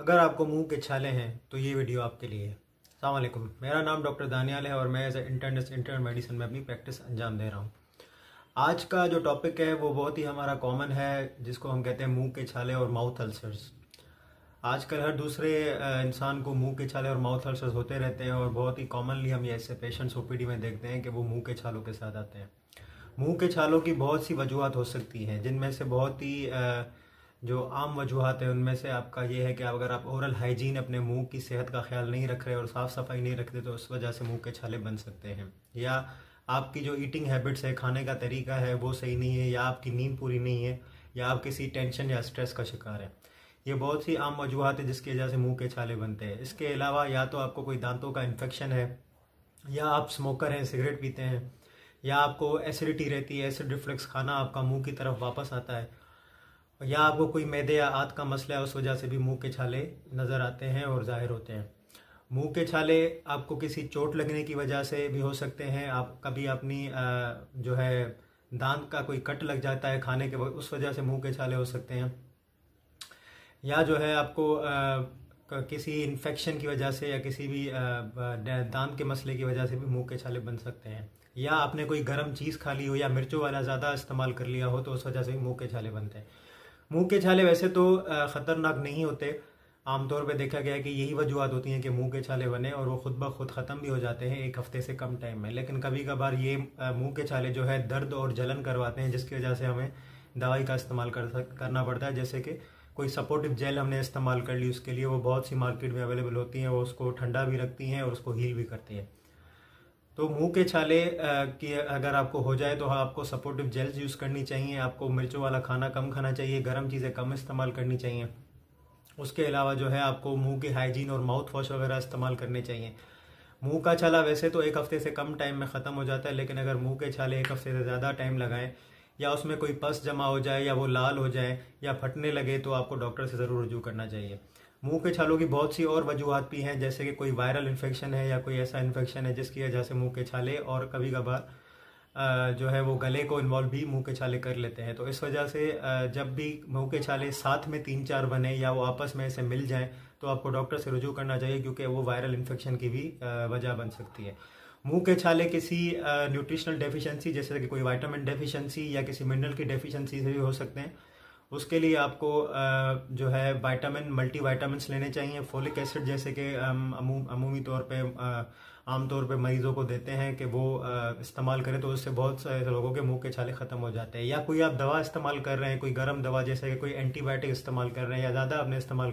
अगर आपको मुंह के छाले हैं तो ये वीडियो आपके लिए है। अस्सलाम वालेकुम, मेरा नाम डॉक्टर दानियाल है और मैं as a internist internal medicine में अपनी प्रैक्टिस अंजाम दे रहा हूँ। आज का जो टॉपिक है वो बहुत ही हमारा कॉमन है, जिसको हम कहते हैं मुंह के छाले और माउथ अल्सर्स। आजकल हर दूसरे इंसान को मुंह के छाले और माउथ अल्सर्स होते रहते हैं और बहुत ही कॉमनली हम ये ऐसे पेशेंट्स ओपीडी में देखते हैं कि वो मुंह के छालों के साथ आते हैं। मुंह के छालों की बहुत सी वजूहत हो सकती हैं, जिनमें से बहुत ही जो आम वजूहत है उनमें से आपका ये है कि अगर आप ओरल हाइजीन अपने मुंह की सेहत का ख्याल नहीं रख रहे और साफ़ सफाई नहीं रखते तो उस वजह से मुंह के छाले बन सकते हैं। या आपकी जो ईटिंग हैबिट्स है, खाने का तरीका है वो सही नहीं है, या आपकी नींद पूरी नहीं है, या आप किसी टेंशन या स्ट्रेस का शिकार है। ये बहुत सी आम वजूहत है जिसकी वजह से मुंह के छाले बनते हैं। इसके अलावा या तो आपको कोई दांतों का इन्फेक्शन है, या आप स्मोकर हैं, सिगरेट पीते हैं, या आपको एसिडिटी रहती है, एसिड रिफ्लक्स, खाना आपका मुंह की तरफ वापस आता है, या आपको कोई मैदे या आंत का मसला है, उस वजह से भी मुंह के छाले नज़र आते हैं और जाहिर होते हैं। मुंह के छाले आपको किसी चोट लगने की वजह से भी हो सकते हैं। आप कभी अपनी जो है दांत का कोई कट लग जाता है खाने के वक्त, उस वजह से मुंह के छाले हो सकते हैं। या जो है आपको किसी इन्फेक्शन की वजह से या किसी भी दांत के मसले की वजह से भी मुंह के छाले बन सकते हैं। या आपने कोई गर्म चीज़ खा ली हो या मिर्चों वाला ज़्यादा इस्तेमाल कर लिया हो तो उस वजह से भी मुंह के छाले बनते हैं। मुंह के छाले वैसे तो ख़तरनाक नहीं होते। आमतौर पे देखा गया है कि यही वजूहत होती हैं कि मुंह के छाले बने और वो खुद ब खुद ख़त्म भी हो जाते हैं 1 हफ्ते से कम टाइम में। लेकिन कभी कभार ये मुंह के छाले जो है दर्द और जलन करवाते हैं, जिसकी वजह से हमें दवाई का इस्तेमाल करना पड़ता है। जैसे कि कोई सपोर्टिव जेल हमने इस्तेमाल कर ली, उसके लिए वो बहुत सी मार्केट में अवेलेबल होती हैं, वो उसको ठंडा भी रखती हैं और उसको हील भी करती हैं। तो मुंह के छाले की अगर आपको हो जाए तो आपको सपोर्टिव जेल्स यूज़ करनी चाहिए। आपको मिर्चों वाला खाना कम खाना चाहिए, गर्म चीज़ें कम इस्तेमाल करनी चाहिए। उसके अलावा जो है आपको मुंह की हाइजीन और माउथ वॉश वगैरह इस्तेमाल करने चाहिए। मुंह का छाला वैसे तो 1 हफ्ते से कम टाइम में ख़त्म हो जाता है, लेकिन अगर मुंह के छाले 1 हफ्ते से ज़्यादा टाइम लगाएं या उसमें कोई पस जमा हो जाए या वो लाल हो जाए या फटने लगे तो आपको डॉक्टर से ज़रूर रुजू करना चाहिए। मुंह के छालों की बहुत सी और वजूहत भी हैं, जैसे कि कोई वायरल इन्फेक्शन है या कोई ऐसा इन्फेक्शन है जिसकी वजह से मुंह के छाले, और कभी कभार जो है वो गले को इन्वॉल्व भी मुंह के छाले कर लेते हैं। तो इस वजह से जब भी मुंह के छाले साथ में 3-4 बने या वो आपस में ऐसे मिल जाएं तो आपको डॉक्टर से रुजू करना चाहिए, क्योंकि वो वायरल इन्फेक्शन की भी वजह बन सकती है। मुंह के छाले किसी न्यूट्रिशनल डेफिशिएंसी जैसे कि कोई विटामिन डेफिशिएंसी या किसी मिनरल की डेफिशिएंसी से भी हो सकते हैं। उसके लिए आपको जो है विटामिन मल्टी विटामिन्स लेने चाहिए। फोलिक एसिड जैसे कि अमूमी तौर पे आमतौर पे मरीजों को देते हैं कि वो इस्तेमाल करें, तो उससे बहुत सारे लोगों के मुंह के छाले ख़त्म हो जाते हैं। या कोई आप दवा इस्तेमाल कर रहे हैं, कोई गर्म दवा जैसे कि कोई एंटीबायोटिक इस्तेमाल कर रहे हैं या ज़्यादा आपने इस्तेमाल